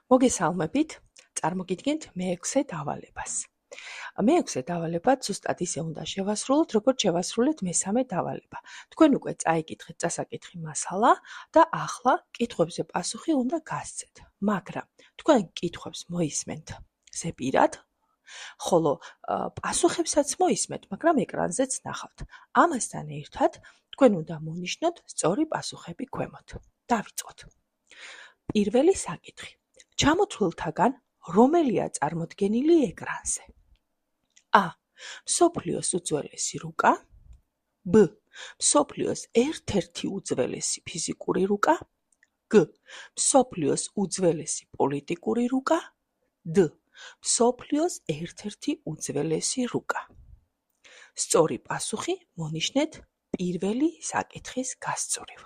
მოგესალმებით, წარმოგიდგენთ მეექვსე დავალებას. მეექვსე დავალებად ზუსტად ისე უნდა შევასრულოთ, როგორც შევასრულეთ მესამე დავალება. თქვენ უკვე წაიკითხეთ წასაკითხი მასალა და ახლა კითხვებზე პასუხი უნდა გასცეთ. მაგრამ თქვენ კითხვებს მოისმენთ ზეპირად, ხოლო პასუხებსაც მოისმენთ, მაგრამ ეკრანზეც ნახავთ. ამასთან ერთად თქვენ უნდა მონიშნოთ სწორი პასუხები ქვემოთ. დავიწყოთ. პირველი საკითხი. ჩამოთვლილთაგან რომელია წარმოდგენილი ეკრანზე? A. მსოფლიოს უძველესი რუკა. B. მსოფლიოს ერთ-ერთი უძველესი ფიზიკური რუკა. G. მსოფლიოს უძველესი პოლიტიკური რუკა. D. მსოფლიოს ერთ-ერთი უძველესი რუკა. სწორი პასუხი მონიშნეთ პირველი საკითხის გასწორებ.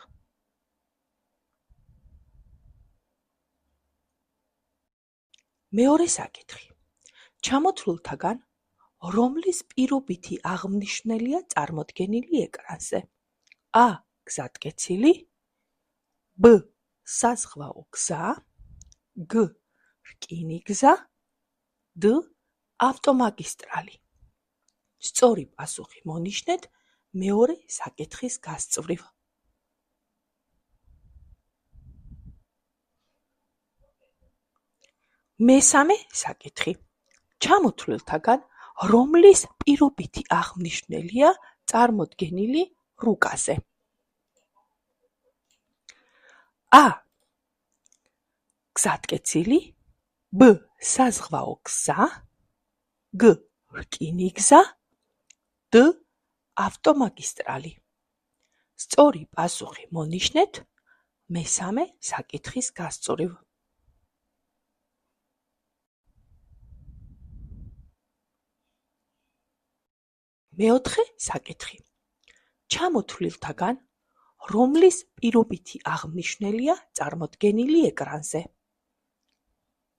მეორე საკითხი. ჩამოთვლილთაგან რომლის პირობითი აღმნიშვნელია წარმოდგენილი ეკრანზე? A. გზატკეცილი. B. საზღვაო გზა. G. რკინიგზა. D. ავტომაგისტრალი. სწორი პასუხი მონიშნეთ მეორე საკითხის გასწვრივ. მესამე საკითხი. ჩამოთვლილთაგან რომლის პირობითი აღმნიშვნელია წარმოდგენილი რუკაზე? A. გზატკეცილი. B. საზღვაო გზა. G. რკინიგზა. D. ავტომაგისტრალი. სწორი პასუხი მონიშნეთ მესამე საკითხის გასწვრივ. მეოთხე საკითხი. ჩამოთვლილთაგან რომლის პირობითი აღმნიშვნელია წარმოდგენილი ეკრანზე?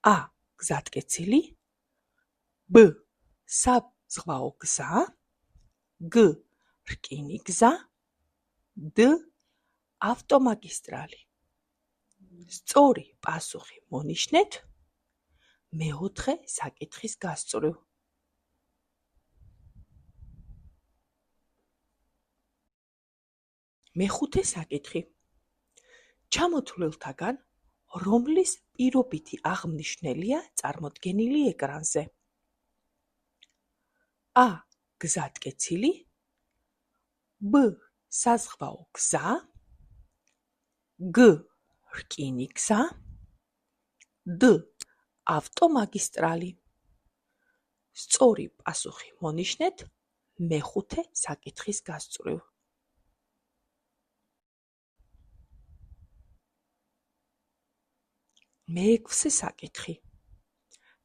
A. გზატკეცილი. B. საზღვაო გზა. G. რკინიგზა. D. ავტომაგისტრალი. სწორი პასუხი მონიშნეთ მეოთხე საკითხის გასწვრივ. მეხუთე საკითხი. ჩამოთვლილთაგან რომლის პირობითი აღმნიშვნელია წარმოდგენილი ეკრანზე? A. გზატკეცილი. B. საზღვაო გზა. G. რკინიგზა. D. ავტომაგისტრალი. სწორი პასუხი მონიშნეთ მეხუთე საკითხის გასწვრივ. მეექვსე საკითხი.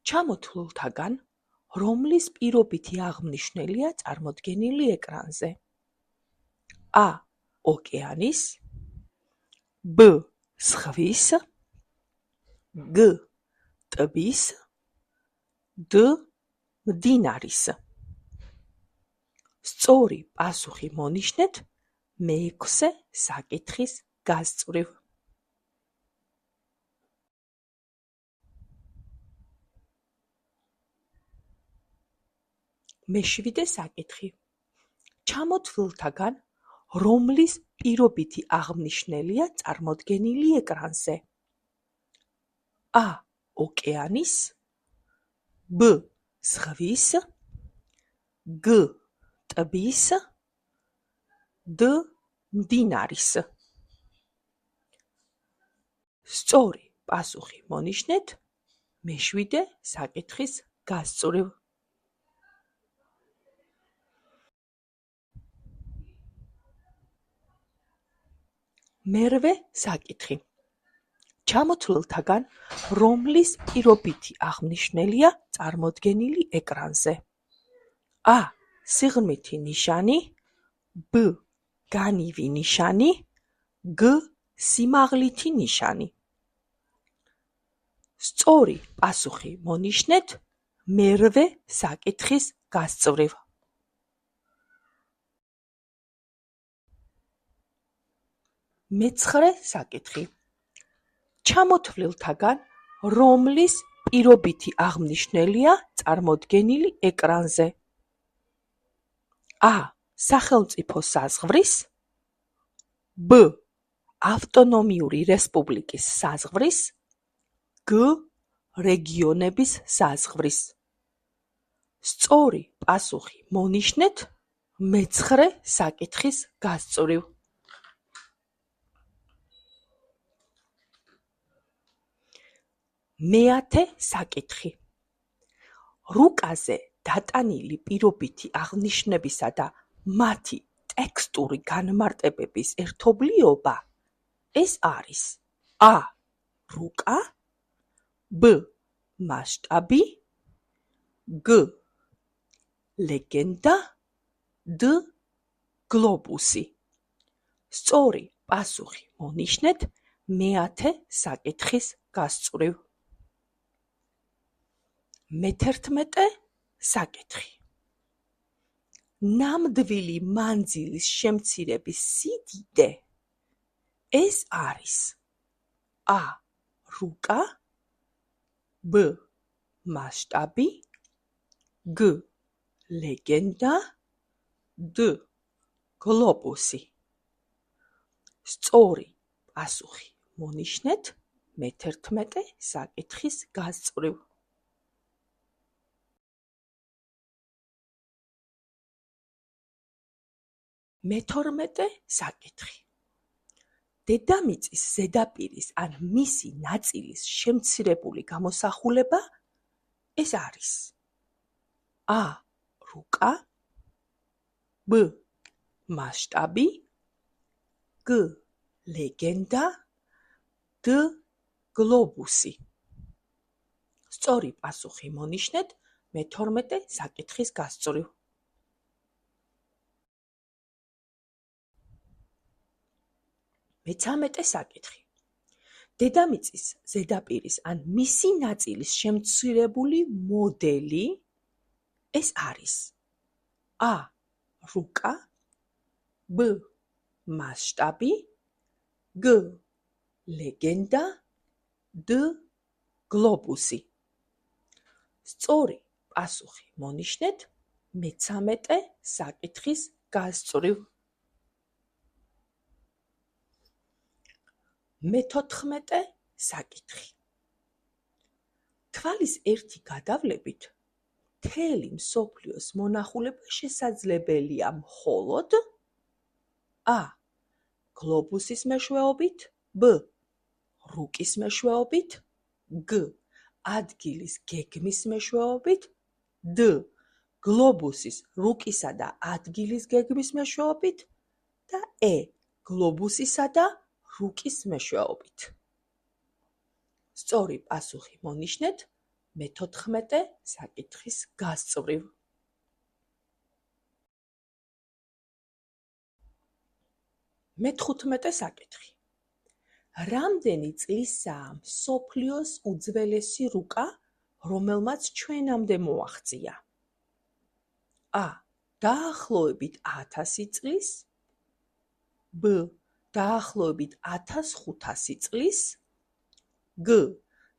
ჩამოთვლილთაგან რომლის პირობითი აღმნიშვნელია წარმოდგენილი ეკრანზე? A. ოკეანის. B. ზღვის. G. ტბის. D. მდინარის. სწორი პასუხი მონიშნეთ მეექვსე საკითხის გასწვრივ. მეშვიდე საკითხი. ჩამოთვლილთაგან რომლის პირობითი აღმნიშვნელია წარმოდგენილი ეკრანზე? A. ოკეანის. B. ზღვის. G. ტბის. D. მდინარის. სწორი პასუხი მონიშნეთ მეშვიდე საკითხის გასწვრივ. მერვე საკითხი. ჩამოთვლილთაგან რომლის პირობითი აღმნიშვნელია წარმოდგენილი ეკრანზე? A. სიღრმითი ნიშანი. B. განივი ნიშანი. G. სიმაღლითი ნიშანი. სწორი პასუხი მონიშნეთ მერვე საკითხის გასწვრივ. მეცხრე საკითხი. ჩამოთვლილთაგან რომლის პირობითი აღმნიშვნელია წარმოდგენილი ეკრანზე. ა. სახელმწიფო საზღვრის, ბ. ავტონომიური რესპუბლიკის საზღვრის, გ. რეგიონების საზღვრის. სწორი პასუხი მონიშნეთ მეცხრე საკითხის გასწვრივ. მეათე საკითხი. რუკაზე დატანილი პირობითი აღნიშვნებისა და მათი ტექსტური განმარტებების ერთობლიობა ეს არის ა. რუკა, ბ. მასშტაბი, გ. ლეგენდა, д. გლობუსი. სწორი პასუხი მონიშნეთ მეათე საკითხის გასწვრივ. მე-11 საკითხი. ნამდვილი მანძილის შემცირების სიდიდე ეს არის a. რუკა, b. მასშტაბი, g. ლეგენდა, d. გლობუსი. სწორი პასუხი მონიშნეთ მე-11 საკითხის გასწვრივ. მე-12 საკითხი. დედამიწის ზედაპირის ან მისი ნაწილის შემცირებული გამოსახულება ეს არის a. რუკა, b. მასშტაბი, g. ლეგენდა, d. გლობუსი. სწორი პასუხი მონიშნეთ მე-12 საკითხის გასწვრივ. მე-13 საკითხი. დედამიწის ზედაპირის ან მისი ნაწილის შემცირებული მოდელი ეს არის a. რუკა, b. მასშტაბი, g. ლეგენდა, d. გლობუსი. სწორი პასუხი მონიშნეთ მე-13 საკითხის გასწვრივ. მე-14 საკითხი. თვალის ერთი გადავლებით მთელი მსოფლიოს მონახულება შესაძლებელია მხოლოდ a. გლობუსის მეშვეობით, b. რუკის მეშვეობით, g. ადგილის გეგმის მეშვეობით, d. გლობუსის, რუკისა და ადგილის გეგმის მეშვეობით და e. გლობუსისა და რუკის მეშვეობით. სწორი პასუხი მონიშნეთ მე-14 საკითხის გასწვრივ. მე-15 საკითხი. რამდენი წლისაა მსოფლიოს უძველესი რუკა, რომელმაც ჩვენამდე მოაღწია? a. დაახლოებით 1000 წლის, b. დაახლოებით 1500 წლის, g.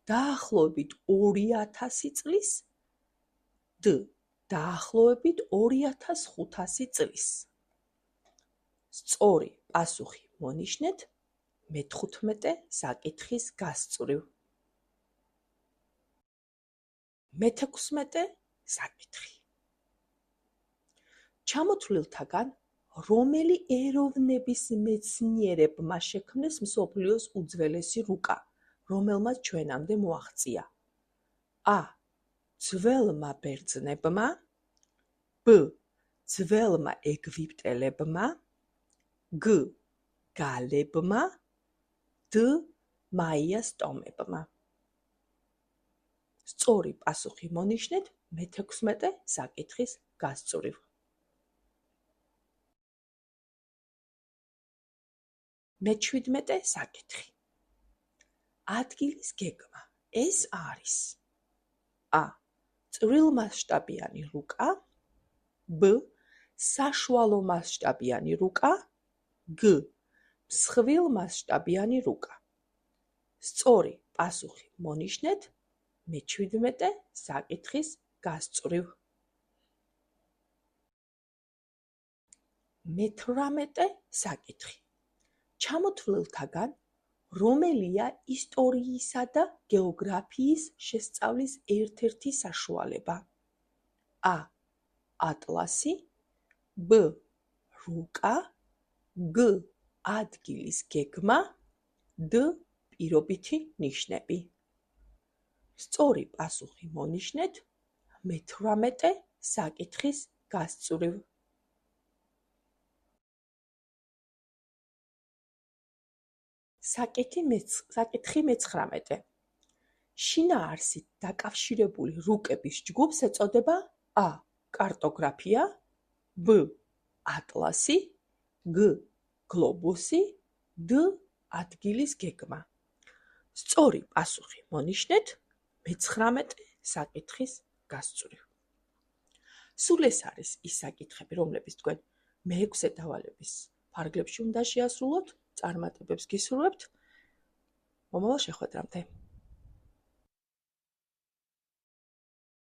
დაახლოებით 2000 წლის, d. დაახლოებით 2500 წლის. სწორი პასუხი მონიშნეთ მე-15 საკითხის გასწვრივ. მე-16 საკითხი. ჩამოთვლილთაგან რომელი ეროვნების მეცნიერებმა შექმნეს მსოფლიოს უძველესი რუკა, რომელმაც ჩვენამდე მოაღწია? a. ძველმა ბერძნებმა, b. ძველმა ეგვიპტელებმა, g. გალებმა, d. მაიას ტომებმა. სწორი პასუხი მონიშნეთ მე-16 საკითხის გასწვრივ. მე-17 საკითხი. ადგილის გეგმა ეს არის a. წვრილმასშტაბიანი რუკა, b. საშუალო მასშტაბიანი რუკა, g. მსხვილმასშტაბიანი რუკა. სწორი პასუხი მონიშნეთ მე-17 საკითხის გასწვრივ. მე-18 საკითხი. ჩამოთვლილთაგან რომელია ისტორიისა და გეოგრაფიის შესწავლის ერთ-ერთი საშუალება? A. ატლასი, B. რუკა, G. ადგილის გეგმა, D. პირობითი ნიშნები. სწორი პასუხი მონიშნეთ მე-18 საკითხის გასწვრივ. საკითხი მე-19. შინაარსით დაკავშირებული რუკების ჯგუფს ეწოდება A. კარტოგრაფია, B. ატლასი, G. გლობუსი, D. ადგილის გეგმა. სწორი პასუხი მონიშნეთ მე-19 საკითხის გასწვრივ. სულ ეს არის ის საკითხები, რომლებიც თქვენ მე-6 დავალების ფარგლებში უნდა შეასრულოთ. წარმატებებს გისურვებთ. მომავალ შეხვედრამდე.